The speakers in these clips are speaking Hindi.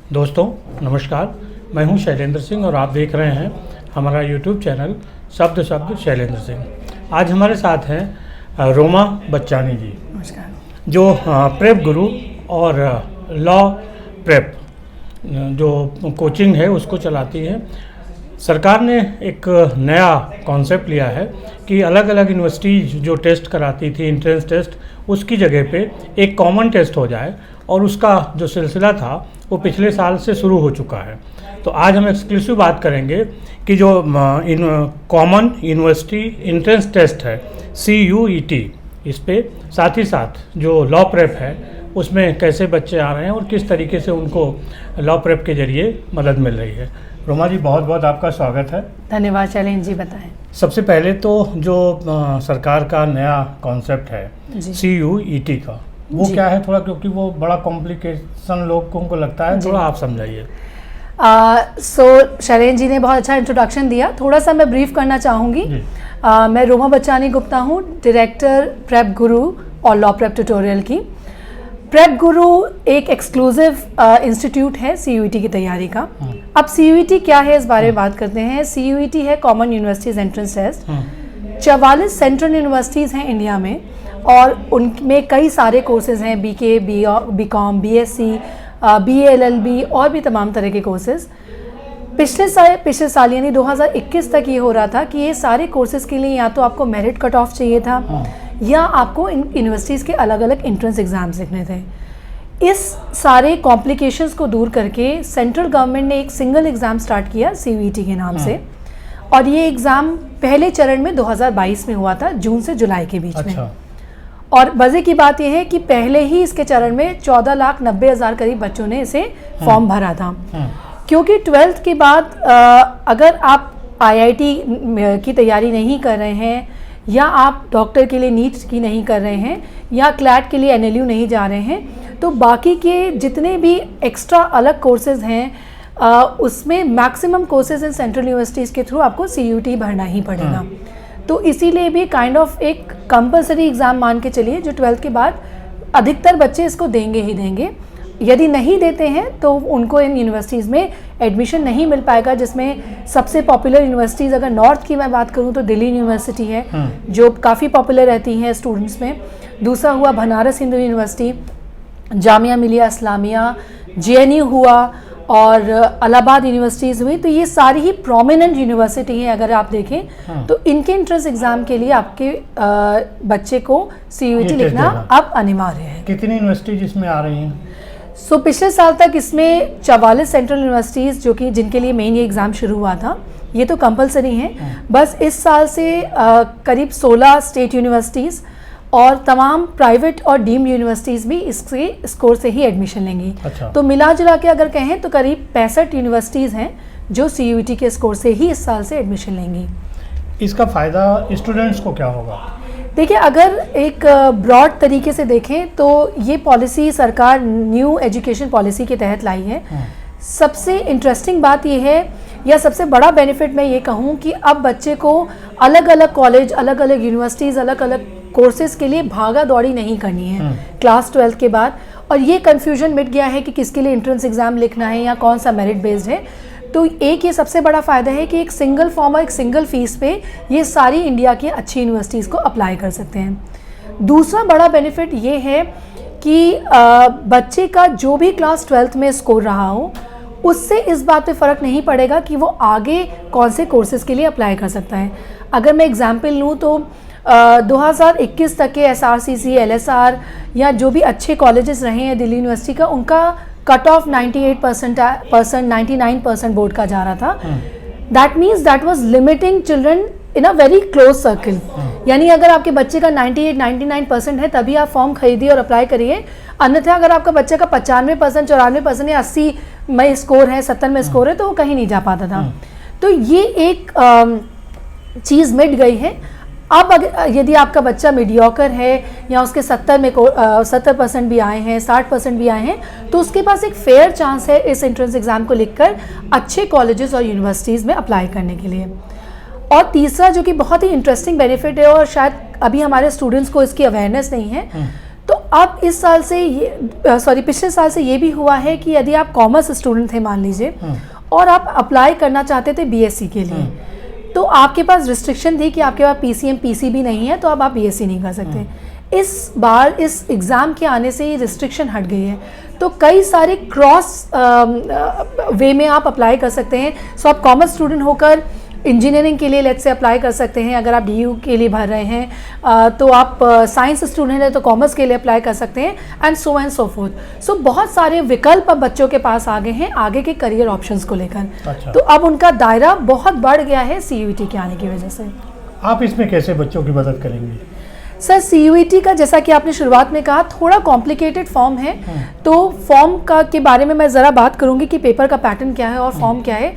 दोस्तों नमस्कार, मैं हूं शैलेंद्र सिंह और आप देख रहे हैं हमारा YouTube चैनल शब्द शैलेंद्र सिंह। आज हमारे साथ हैं रोमा बच्चानी जी, नमस्कार, जो प्रेप गुरु और लॉ प्रेप जो कोचिंग है उसको चलाती हैं। सरकार ने एक नया कॉन्सेप्ट लिया है कि अलग अलग यूनिवर्सिटीज़ जो टेस्ट कराती थी एंट्रेंस टेस्ट, उसकी जगह पे एक कॉमन टेस्ट हो जाए, और उसका जो सिलसिला था वो पिछले साल से शुरू हो चुका है। तो आज हम एक्सक्लूसिव बात करेंगे कि जो कॉमन यूनिवर्सिटी एंट्रेंस टेस्ट है CUET, इस पे साथ ही साथ जो लॉ प्रेप है उसमें कैसे बच्चे आ रहे हैं और किस तरीके से उनको लॉ प्रेप के जरिए मदद मिल रही है। रोमा जी, बहुत बहुत आपका स्वागत है। धन्यवाद शैलेंद्र जी, बताएं। सबसे पहले तो जो सरकार का नया कॉन्सेप्ट है CUET का, वो क्या है थोड़ा, क्योंकि वो बड़ा कॉम्प्लिकेशन लोगों को लगता है, थोड़ा आप समझाइए। शैलेंद्र जी ने बहुत अच्छा इंट्रोडक्शन दिया, थोड़ा सा मैं ब्रीफ करना चाहूँगी। मैं रोमा बच्चानी गुप्ता हूँ, डायरेक्टर प्रेप गुरु और लॉ प्रेप ट्यूटोरियल की। प्रेप गुरु एक एक्सक्लूसिव इंस्टीट्यूट है CUET की तैयारी का। अब CUET क्या है, इस बारे में बात करते हैं। CUET है common universities entrance test. 44 central universities हैं इंडिया में, और उनमें कई सारे कोर्सेज हैं, BK, BCom, BSc, BA, LLB और भी तमाम तरह के कोर्सेज। पिछले साल यानी 2021 तक ये हो रहा था कि ये सारे कोर्सेज के लिए या तो आपको मेरिट कट ऑफ चाहिए था या आपको इन यूनिवर्सिटीज़ के अलग अलग एंट्रेंस एग्ज़ाम्स लिखने थे। इस सारे कॉम्प्लिकेशंस को दूर करके सेंट्रल गवर्नमेंट ने एक सिंगल एग्ज़ाम स्टार्ट किया CUET के नाम से, और ये एग्ज़ाम पहले चरण में 2022 में हुआ था, जून से जुलाई के बीच में। और मज़े की बात यह है कि पहले ही इसके चरण में 14,90,000 करीब बच्चों ने इसे फॉर्म भरा था। क्योंकि 12th के बाद अगर आप IIT की तैयारी नहीं कर रहे हैं, या आप डॉक्टर के लिए नीट की नहीं कर रहे हैं, या क्लैट के लिए NLU नहीं जा रहे हैं, तो बाकी के जितने भी एक्स्ट्रा अलग कोर्सेज हैं उसमें maximum courses in central universities के थ्रू आपको CUET भरना ही पड़ेगा। तो इसीलिए भी काइंड ऑफ एक कंपलसरी एग्ज़ाम मान के चलिए, जो 12th के बाद अधिकतर बच्चे इसको देंगे ही देंगे। यदि नहीं देते हैं तो उनको इन यूनिवर्सिटीज़ में एडमिशन नहीं मिल पाएगा, जिसमें सबसे पॉपुलर यूनिवर्सिटीज़ अगर नॉर्थ की मैं बात करूं तो दिल्ली यूनिवर्सिटी है, जो काफ़ी पॉपुलर रहती हैं स्टूडेंट्स में। दूसरा हुआ बनारस हिंदू यूनिवर्सिटी, जामिया मिलिया इस्लामिया, JNU हुआ, और इलाहाबाद यूनिवर्सिटीज़ हुई। तो ये सारी ही प्रोमिनेंट यूनिवर्सिटी हैं। अगर आप देखें तो इनके एंट्रेंस एग्ज़ाम के लिए आपके बच्चे को CUET लिखना अब अनिवार्य है। कितनी यूनिवर्सिटीज इसमें आ रही हैं? पिछले साल तक इसमें 44 सेंट्रल यूनिवर्सिटीज़ जो कि जिनके लिए मेन ये एग्ज़ाम शुरू हुआ था, ये तो कंपलसरी हैं। बस इस साल से करीब 16 स्टेट यूनिवर्सिटीज़ और तमाम प्राइवेट और डीम्ड यूनिवर्सिटीज़ भी इसके स्कोर से ही एडमिशन लेंगी। तो मिला जुला के अगर कहें तो करीब 65 यूनिवर्सिटीज़ हैं जो CUET के स्कोर से ही इस साल से एडमिशन लेंगी। इसका फ़ायदा स्टूडेंट्स को क्या होगा? देखिए, अगर एक ब्रॉड तरीके से देखें तो ये पॉलिसी सरकार न्यू एजुकेशन पॉलिसी के तहत लाई है। सबसे इंटरेस्टिंग बात ये है, या सबसे बड़ा बेनिफिट मैं ये कहूँ कि अब बच्चे को अलग अलग कॉलेज, अलग अलग यूनिवर्सिटीज़, अलग अलग कोर्सेज के लिए भागा दौड़ी नहीं करनी है क्लास 12 के बाद। और ये कन्फ्यूजन मिट गया है कि किसके लिए एंट्रेंस एग्ज़ाम लिखना है या कौन सा मेरिट बेस्ड है। तो एक ये सबसे बड़ा फ़ायदा है कि एक सिंगल फॉर्म और एक सिंगल फीस पे ये सारी इंडिया की अच्छी यूनिवर्सिटीज़ को अप्लाई कर सकते हैं। दूसरा बड़ा बेनिफिट ये है कि बच्चे का जो भी क्लास 12th में स्कोर रहा हो, उससे इस बात पे फ़र्क नहीं पड़ेगा कि वो आगे कौन से कोर्सेज़ के लिए अप्लाई कर सकता है। अगर मैं एग्जाम्पल लूँ तो 2021 तक के SRCC, LSR या जो भी अच्छे कॉलेजेस रहे हैं दिल्ली यूनिवर्सिटी का, उनका कट ऑफ 98% 99% बोर्ड का जा रहा था। That means that was limiting children in a very close circle. यानी अगर आपके बच्चे का 98-99% है तभी आप फॉर्म खरीदिए और अप्लाई करिए, अन्यथा अगर आपका बच्चे का 95%, 94% या 80 में स्कोर है, 70 में स्कोर है, तो वो कहीं नहीं जा पाता था। तो ये एक चीज़ मिट गई है। अब अगर यदि आपका बच्चा मीडियोकर है या उसके 70% भी आए हैं, 60% भी आए हैं, तो उसके पास एक फेयर चांस है इस एंट्रेंस एग्ज़ाम को लिखकर अच्छे कॉलेजेस और यूनिवर्सिटीज़ में अप्लाई करने के लिए। और तीसरा जो कि बहुत ही इंटरेस्टिंग बेनिफिट है और शायद अभी हमारे स्टूडेंट्स को इसकी अवेयरनेस नहीं है, तो अब इस साल से ये पिछले साल से ये भी हुआ है कि यदि आप कॉमर्स स्टूडेंट थे मान लीजिए और आप अप्लाई करना चाहते थे बीएससी के लिए, तो आपके पास रिस्ट्रिक्शन थी कि आपके पास पीसीएम पीसीबी नहीं है तो अब आप बीएससी नहीं कर सकते। इस बार इस एग्ज़ाम के आने से ये रिस्ट्रिक्शन हट गई है, तो कई सारे क्रॉस वे में आप अप्लाई कर सकते हैं। सो आप कॉमर्स स्टूडेंट होकर इंजीनियरिंग के लिए लेट्स से अप्लाई कर सकते हैं, अगर आप डीयू के लिए भर रहे हैं तो आप साइंस स्टूडेंट हैं तो कॉमर्स के लिए अप्लाई कर सकते हैं, एंड सो फोर्थ। सो बहुत सारे विकल्प अब बच्चों के पास आ गए हैं आगे के करियर ऑप्शंस को लेकर। अच्छा। तो अब उनका दायरा बहुत बढ़ गया है CUET के आने की वजह से। आप इसमें कैसे बच्चों की मदद करेंगे? सर CUET का जैसा कि आपने शुरुआत में कहा थोड़ा कॉम्प्लिकेटेड फॉर्म है, तो फॉर्म का के बारे में मैं ज़रा बात करूंगी कि पेपर का पैटर्न क्या है और फॉर्म क्या है।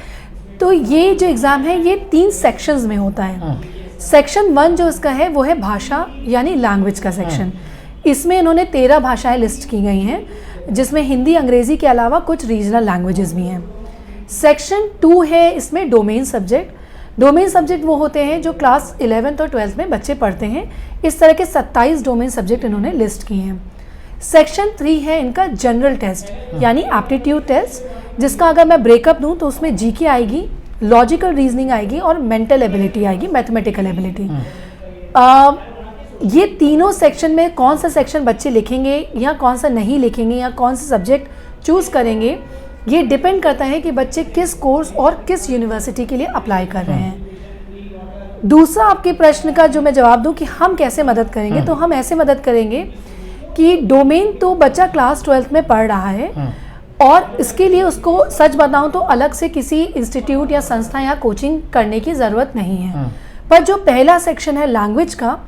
तो ये जो एग्ज़ाम है ये 3 सेक्शंस में होता है। सेक्शन 1 जो इसका है वो है भाषा यानी लैंग्वेज का सेक्शन। इसमें इन्होंने 13 भाषाएं लिस्ट की गई हैं, जिसमें हिंदी अंग्रेज़ी के अलावा कुछ रीजनल लैंग्वेजेस भी हैं। सेक्शन 2 है इसमें डोमेन सब्जेक्ट। डोमेन सब्जेक्ट वो होते हैं जो क्लास 11th और 12th में बच्चे पढ़ते हैं। इस तरह के 27 डोमेन सब्जेक्ट इन्होंने लिस्ट किए हैं। सेक्शन 3 है इनका जनरल टेस्ट यानी एप्टीट्यूड टेस्ट, जिसका अगर मैं ब्रेकअप दूं तो उसमें जीके आएगी, लॉजिकल रीजनिंग आएगी और मेंटल एबिलिटी आएगी, मैथमेटिकल एबिलिटी। ये तीनों सेक्शन में कौन सा सेक्शन बच्चे लिखेंगे या कौन सा नहीं लिखेंगे या कौन सा सब्जेक्ट चूज़ करेंगे, ये डिपेंड करता है कि बच्चे किस कोर्स और किस यूनिवर्सिटी के लिए अप्लाई कर रहे हैं। दूसरा आपके प्रश्न का जो मैं जवाब दूं कि हम कैसे मदद करेंगे, तो हम ऐसे मदद करेंगे कि डोमेन तो बच्चा क्लास 12th में पढ़ रहा है और इसके लिए उसको सच बताऊं तो अलग से किसी इंस्टीट्यूट या संस्था या कोचिंग करने की ज़रूरत नहीं है। पर जो पहला सेक्शन है लैंग्वेज का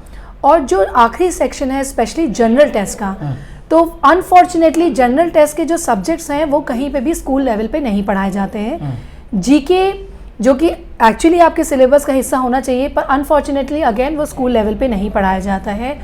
और जो आखिरी सेक्शन है स्पेशली जनरल टेस्ट का, तो अनफॉर्चुनेटली जनरल टेस्ट के जो सब्जेक्ट्स हैं वो कहीं पे भी स्कूल लेवल पे नहीं पढ़ाए जाते हैं। जीके जो कि एक्चुअली आपके सिलेबस का हिस्सा होना चाहिए, पर अनफॉर्चुनेटली अगेन वो स्कूल लेवल पे नहीं पढ़ाया जाता है।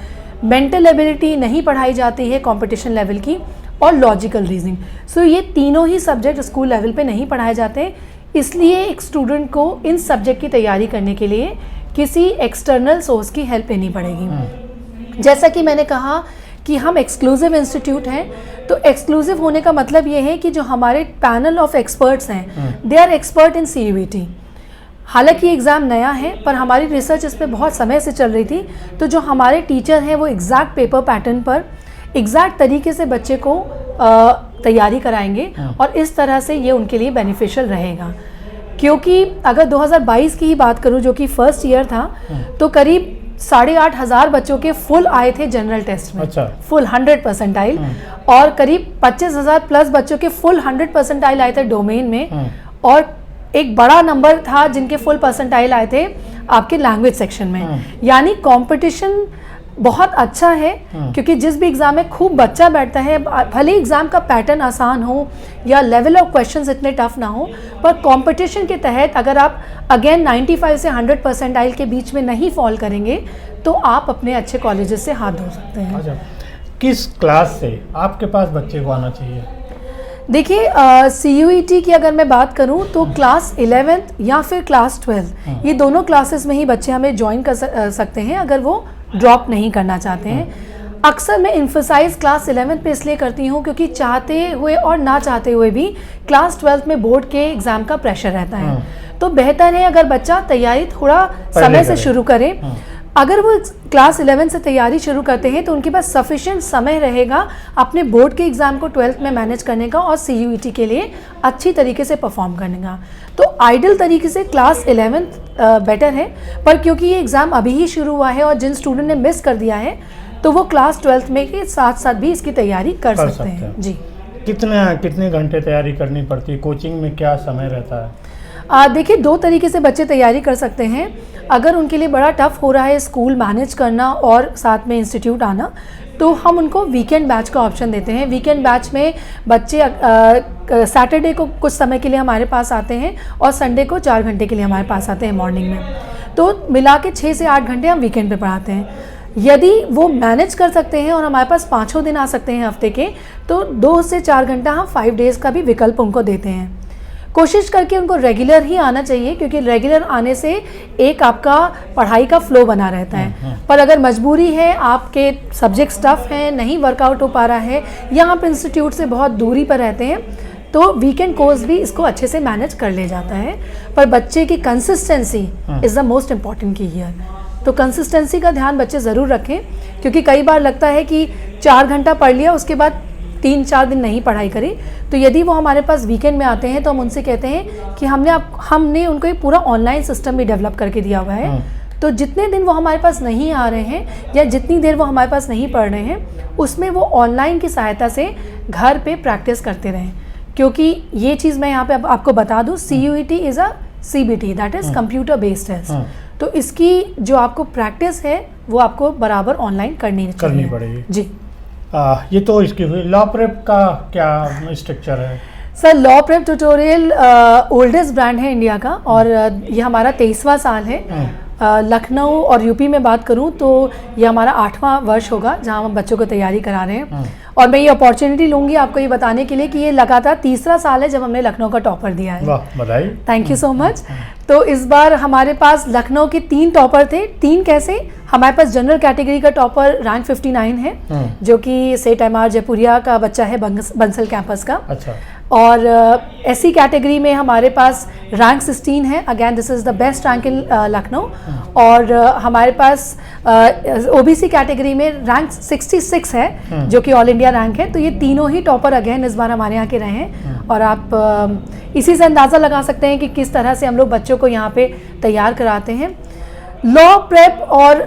मेंटल एबिलिटी नहीं पढ़ाई जाती है कंपटीशन लेवल की, और लॉजिकल रीजनिंग। सो ये तीनों ही सब्जेक्ट स्कूल लेवल पे नहीं पढ़ाए जाते, इसलिए एक स्टूडेंट को इन सब्जेक्ट की तैयारी करने के लिए किसी एक्सटर्नल सोर्स की हेल्प लेनी पड़ेगी। जैसा कि मैंने कहा कि हम एक्सक्लूसिव इंस्टीट्यूट हैं, तो एक्सक्लूसिव होने का मतलब ये है कि जो हमारे पैनल ऑफ एक्सपर्ट्स हैं they are expert in CUET। हालांकि एग्ज़ाम नया है पर हमारी रिसर्च इस पर बहुत समय से चल रही थी, तो जो हमारे टीचर हैं वो एग्जैक्ट पेपर पैटर्न पर एग्जैक्ट तरीके से बच्चे को तैयारी कराएंगे और इस तरह से ये उनके लिए बेनिफिशियल रहेगा। क्योंकि अगर 2022 की ही बात करूं जो कि फर्स्ट ईयर था, तो करीब 8,500 बच्चों के फुल आए थे जनरल टेस्ट में। अच्छा। फुल 100 परसेंटाइल, और करीब 25,000 प्लस बच्चों के फुल 100 परसेंटाइल आए थे डोमेन में, और एक बड़ा नंबर था जिनके फुल परसेंटाइल आए थे आपके लैंग्वेज सेक्शन में। यानी कंपटीशन बहुत अच्छा है, क्योंकि जिस भी एग्ज़ाम में खूब बच्चा बैठता है, भले ही एग्ज़ाम का पैटर्न आसान हो या लेवल ऑफ क्वेश्चंस इतने टफ ना हो, पर कंपटीशन के तहत अगर आप अगेन 95 से 100 परसेंटाइल के बीच में नहीं फॉल करेंगे तो आप अपने अच्छे कॉलेजेस से हाथ धो सकते हैं। अच्छा, किस क्लास से आपके पास बच्चे को आना चाहिए? देखिए CUET की अगर मैं बात करूं तो क्लास 11th या फिर क्लास 12 ये दोनों क्लासेस में ही बच्चे हमें ज्वाइन कर सकते हैं अगर वो ड्रॉप नहीं करना चाहते हैं। अक्सर मैं इम्फोसाइज क्लास 11th पे इसलिए करती हूँ क्योंकि चाहते हुए और ना चाहते हुए भी क्लास 12th में बोर्ड के एग्ज़ाम का प्रेशर रहता है, तो बेहतर है अगर बच्चा तैयारी थोड़ा समय से शुरू करे। अगर वो क्लास 11 से तैयारी शुरू करते हैं तो उनके पास सफिशिएंट समय रहेगा अपने बोर्ड के एग्ज़ाम को 12th में मैनेज करने का और CUET के लिए अच्छी तरीके से परफॉर्म करने का। तो आइडियल तरीके से क्लास 11th बेटर है, पर क्योंकि ये एग्ज़ाम अभी ही शुरू हुआ है और जिन स्टूडेंट ने मिस कर दिया है तो वो क्लास 12th में के साथ साथ भी इसकी तैयारी कर सकते हैं। जी, कितने घंटे तैयारी करनी पड़ती है? कोचिंग में क्या समय रहता है? देखिए 2 तरीके से बच्चे तैयारी कर सकते हैं। अगर उनके लिए बड़ा टफ हो रहा है स्कूल मैनेज करना और साथ में इंस्टीट्यूट आना, तो हम उनको वीकेंड बैच का ऑप्शन देते हैं। वीकेंड बैच में बच्चे सैटरडे को कुछ समय के लिए हमारे पास आते हैं और संडे को 4 घंटे के लिए हमारे पास आते हैं मॉर्निंग में। तो मिला के 6 से 8 घंटे हम वीकेंड पे पढ़ाते हैं। यदि वो मैनेज कर सकते हैं और हमारे पास 5 दिन आ सकते हैं हफ्ते के, तो 2 से 4 घंटा हम 5 डेज़ का भी विकल्प उनको देते हैं। कोशिश करके उनको रेगुलर ही आना चाहिए, क्योंकि रेगुलर आने से एक आपका पढ़ाई का फ्लो बना रहता है। पर अगर मजबूरी है, आपके सब्जेक्ट टफ हैं, नहीं वर्कआउट हो पा रहा है, या आप इंस्टीट्यूट से बहुत दूरी पर रहते हैं, तो वीकेंड कोर्स भी इसको अच्छे से मैनेज कर ले जाता है। पर बच्चे की consistency is the most important की हियर। तो कंसिस्टेंसी का ध्यान बच्चे ज़रूर रखें, क्योंकि कई बार लगता है कि 4 घंटा पढ़ लिया, उसके बाद 3-4 दिन नहीं पढ़ाई करी। तो यदि वो हमारे पास वीकेंड में आते हैं तो हम उनसे कहते हैं कि हमने उनको एक पूरा ऑनलाइन सिस्टम भी डेवलप करके दिया हुआ है। तो जितने दिन वो हमारे पास नहीं आ रहे हैं या जितनी देर वो हमारे पास नहीं पढ़ रहे हैं, उसमें वो ऑनलाइन की सहायता से घर पे प्रैक्टिस करते रहें। क्योंकि ये चीज़ मैं यहाँ पे आपको बता दूँ, CUET is a CBT, that is computer based test. तो इसकी जो आपको प्रैक्टिस है वो आपको बराबर ऑनलाइन करनी पड़ेगी जी। ये तो इसकी हुई। लॉ प्रेप का क्या स्ट्रक्चर है? Sir, law prep tutorial oldest brand है इंडिया का, और ये हमारा 23वां साल है। लखनऊ और यूपी में बात करूं तो ये हमारा 8वां वर्ष होगा जहां हम बच्चों को तैयारी करा रहे हैं। और मैं ये अपॉर्चुनिटी लूँगी आपको ये बताने के लिए कि ये लगातार 3रा साल है जब हमने लखनऊ का टॉपर दिया है। वाह, बधाई। Thank you so much. तो इस बार हमारे पास लखनऊ के 3 टॉपर थे। 3 कैसे? हमारे पास जनरल कैटेगरी का टॉपर रैंक 59 है, जो कि सेठ MR जयपुरिया का बच्चा है, बंसल कैंपस का। अच्छा। और SC कैटेगरी में हमारे पास रैंक 16 है, again this is the best rank in Lucknow. और हमारे पास OBC कैटेगरी में रैंक 66 है, जो कि ऑल इंडिया रैंक है। तो ये तीनों ही टॉपर अगेन इस बार हमारे यहाँ के रहे हैं। और आप इसी से अंदाज़ा लगा सकते हैं कि किस तरह से हम लोग बच्चों को यहाँ पे तैयार कराते हैं। लॉ प्रेप और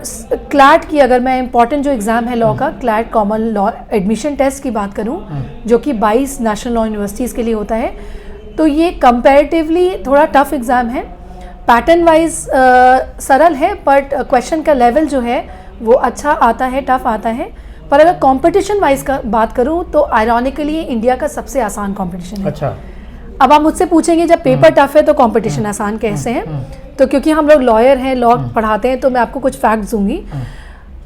क्लैट की, अगर मैं इम्पॉर्टेंट जो एग्ज़ाम है लॉ का, CLAT common law admission test की बात करूं, जो कि 22 नेशनल लॉ यूनिवर्सिटीज़ के लिए होता है, तो ये कंपैरेटिवली थोड़ा टफ एग्ज़ाम है। पैटर्न वाइज सरल है, बट क्वेश्चन का लेवल जो है वो अच्छा आता है, टफ आता है। पर अगर कंपटीशन वाइज का बात करूं तो आयरॉनिकली इंडिया का सबसे आसान कंपटीशन है। अच्छा। अब आप मुझसे पूछेंगे जब पेपर टफ है तो कंपटीशन आसान कैसे है? तो क्योंकि हम लोग लॉयर हैं, लॉ पढ़ाते हैं, तो मैं आपको कुछ फैक्ट्स दूंगी।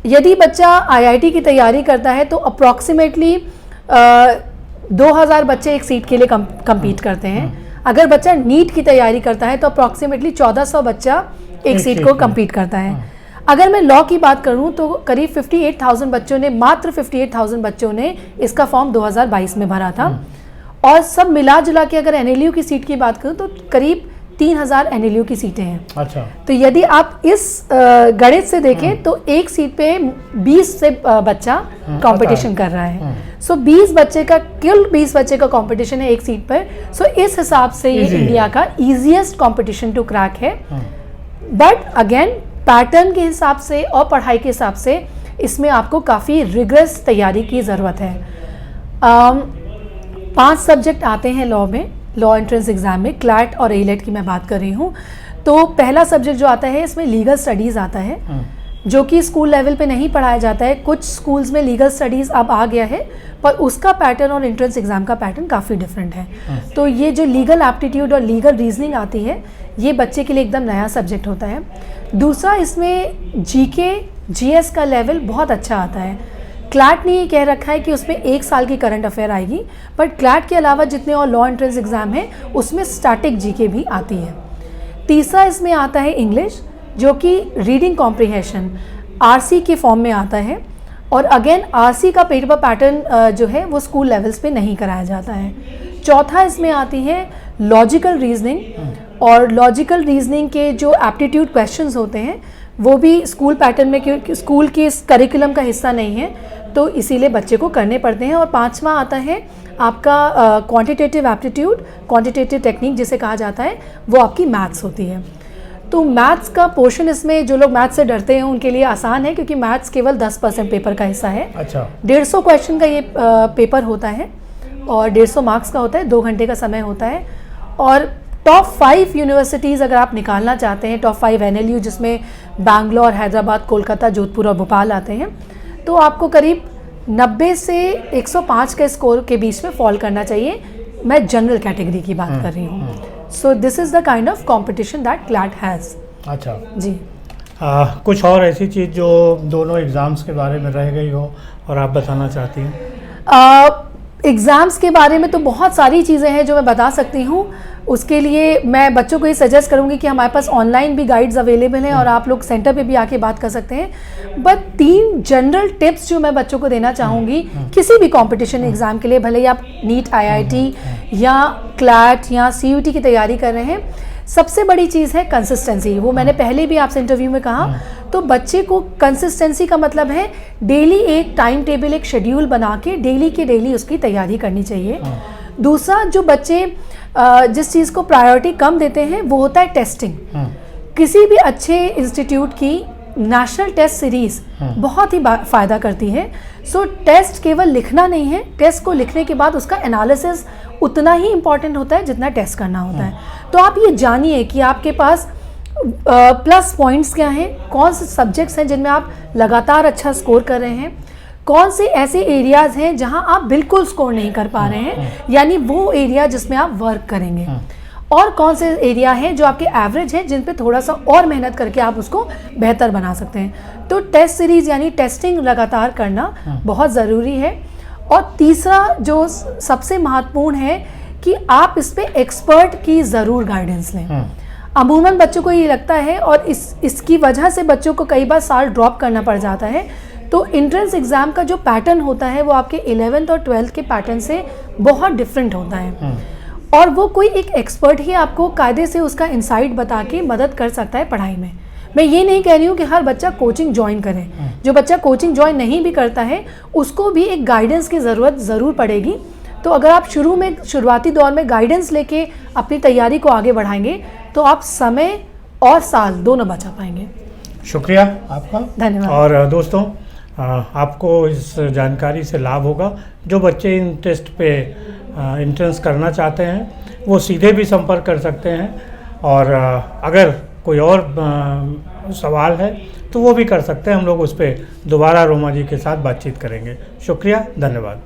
यदि बच्चा IIT की तैयारी करता है तो अप्रॉक्सीमेटली 2000 बच्चे एक सीट के लिए कम्पीट करते हैं। अगर बच्चा नीट की तैयारी करता है तो अप्रॉक्सीमेटली 1400 बच्चा एक सीट को कम्पीट करता है। अगर मैं लॉ की बात करूं तो करीब 58,000 बच्चों ने, मात्र 58,000 बच्चों ने इसका फॉर्म 2022 में भरा था। और सब मिला जुला के अगर NLU की सीट की बात करूं तो करीब 3000 NLU की सीटें हैं। अच्छा। तो यदि आप इस गणित से देखें तो एक सीट पे 20 से बच्चा कंपटीशन कर रहा है। सो 20 बच्चे का, कुल 20 बच्चे का कंपटीशन है एक सीट पर। सो इस हिसाब से ये इंडिया का ईजीएस्ट कंपटीशन टू क्रैक है। बट अगेन पैटर्न के हिसाब से और पढ़ाई के हिसाब से इसमें आपको काफ़ी रिगरस तैयारी की ज़रूरत है। 5 सब्जेक्ट आते हैं लॉ में, लॉ एंट्रेंस एग्जाम में। क्लैट और ALET की मैं बात कर रही हूँ। तो पहला सब्जेक्ट जो आता है इसमें लीगल स्टडीज़ आता है, जो कि स्कूल लेवल पे नहीं पढ़ाया जाता है। कुछ स्कूल्स में लीगल स्टडीज़ अब आ गया है, पर उसका पैटर्न और एंट्रेंस एग्ज़ाम का पैटर्न काफ़ी डिफरेंट है। तो ये जो लीगल एप्टीट्यूड और लीगल रीजनिंग आती है, ये बच्चे के लिए एकदम नया सब्जेक्ट होता है। दूसरा, इसमें GK GS का लेवल बहुत अच्छा आता है। क्लैट ने ये कह रखा है कि उसमें 1 साल की करंट अफेयर आएगी, बट क्लैट के अलावा जितने और लॉ एंट्रेंस एग्ज़ाम हैं उसमें स्टैटिक GK भी आती है। तीसरा इसमें आता है इंग्लिश, जो कि रीडिंग कॉम्प्रिहेंशन RC के फॉर्म में आता है। और अगेन RC का पेपर पैटर्न जो है वो स्कूल लेवल्स पे नहीं कराया जाता है। चौथा इसमें आती है लॉजिकल रीजनिंग, और लॉजिकल रीजनिंग के जो एप्टीट्यूड क्वेश्चंस होते हैं वो भी स्कूल पैटर्न में, क्योंकि स्कूल के इस करिकुलम का हिस्सा नहीं है, तो इसीलिए बच्चे को करने पड़ते हैं। और 5वां आता है आपका क्वांटिटेटिव एप्टीट्यूड, क्वांटिटेटिव टेक्निक जिसे कहा जाता है, वो आपकी मैथ्स होती है। तो मैथ्स का पोर्शन इसमें, जो लोग मैथ्स से डरते हैं उनके लिए आसान है, क्योंकि मैथ्स केवल 10% पेपर का हिस्सा है। अच्छा। 150 क्वेश्चन का ये पेपर होता है और 150 मार्क्स का होता है, 2 घंटे का समय होता है। और टॉप 5 यूनिवर्सिटीज़ अगर आप निकालना चाहते हैं, टॉप 5 NLU जिसमें बैंगलोर, हैदराबाद, कोलकाता, जोधपुर और भोपाल आते हैं, तो आपको करीब 90 से 105 के स्कोर के बीच में फॉल करना चाहिए। मैं जनरल कैटेगरी की बात कर रही हूँ। So this is the kind of competition that CLAT has. अच्छा जी। कुछ और ऐसी चीज़ जो दोनों एग्ज़ाम्स के बारे में रह गई हो और आप बताना चाहती हैं? एग्ज़ाम्स के बारे में तो बहुत सारी चीज़ें हैं जो मैं बता सकती हूँ। उसके लिए मैं बच्चों को ये सजेस्ट करूँगी कि हमारे पास ऑनलाइन भी गाइड्स अवेलेबल हैं और आप लोग सेंटर पे भी आके बात कर सकते हैं। बट 3 जनरल टिप्स जो मैं बच्चों को देना चाहूँगी किसी भी कंपटीशन एग्ज़ाम के लिए, भले ही आप नीट, IIT या क्लैट या CUT की तैयारी कर रहे हैं, सबसे बड़ी चीज़ है कंसिस्टेंसी। वो मैंने पहले भी आपसे इंटरव्यू में कहा। तो बच्चे को कंसिस्टेंसी का मतलब है डेली एक टाइम टेबल, एक शेड्यूल बना के डेली के डेली उसकी तैयारी करनी चाहिए। दूसरा, जो बच्चे जिस चीज़ को प्रायोरिटी कम देते हैं वो होता है टेस्टिंग। किसी भी अच्छे इंस्टीट्यूट की नेशनल टेस्ट सीरीज बहुत ही फ़ायदा करती है। सो टेस्ट केवल लिखना नहीं है, टेस्ट को लिखने के बाद उसका एनालिसिस उतना ही इम्पॉर्टेंट होता है जितना टेस्ट करना होता है। तो आप ये जानिए कि आपके पास प्लस पॉइंट्स क्या हैं, कौन से सब्जेक्ट्स हैं जिनमें आप लगातार अच्छा स्कोर कर रहे हैं, कौन से ऐसे एरियाज़ हैं जहां आप बिल्कुल स्कोर नहीं कर पा रहे हैं, यानी वो एरिया जिसमें आप वर्क करेंगे, और कौन से एरिया हैं जो आपके एवरेज हैं जिन पे थोड़ा सा और मेहनत करके आप उसको बेहतर बना सकते हैं। तो टेस्ट सीरीज़ यानी टेस्टिंग लगातार करना बहुत ज़रूरी है। और तीसरा जो सबसे महत्वपूर्ण है कि आप इस पे एक्सपर्ट की ज़रूर गाइडेंस लें। अमूमन बच्चों को ये लगता है, और इसकी वजह से बच्चों को कई बार साल ड्रॉप करना पड़ जाता है। तो एंट्रेंस एग्ज़ाम का जो पैटर्न होता है वो आपके 11th और 12th के पैटर्न से बहुत डिफरेंट होता है, और वो कोई एक एक्सपर्ट ही आपको कायदे से उसका इंसाइट बता के मदद कर सकता है पढ़ाई में। मैं ये नहीं कह रही हूँ कि हर बच्चा कोचिंग ज्वाइन करे। जो बच्चा कोचिंग ज्वाइन नहीं भी करता है उसको भी एक गाइडेंस की ज़रूरत ज़रूर पड़ेगी। तो अगर आप शुरुआती दौर में गाइडेंस लेके अपनी तैयारी को आगे बढ़ाएंगे तो आप समय और साल दोनों बचा पाएंगे। शुक्रिया आपका, धन्यवाद। और दोस्तों, आपको इस जानकारी से लाभ होगा। जो बच्चे इन टेस्ट पे एंट्रेंस करना चाहते हैं वो सीधे भी संपर्क कर सकते हैं, और अगर कोई और सवाल है तो वो भी कर सकते हैं। हम लोग उस पर दोबारा रोमा जी के साथ बातचीत करेंगे। शुक्रिया, धन्यवाद।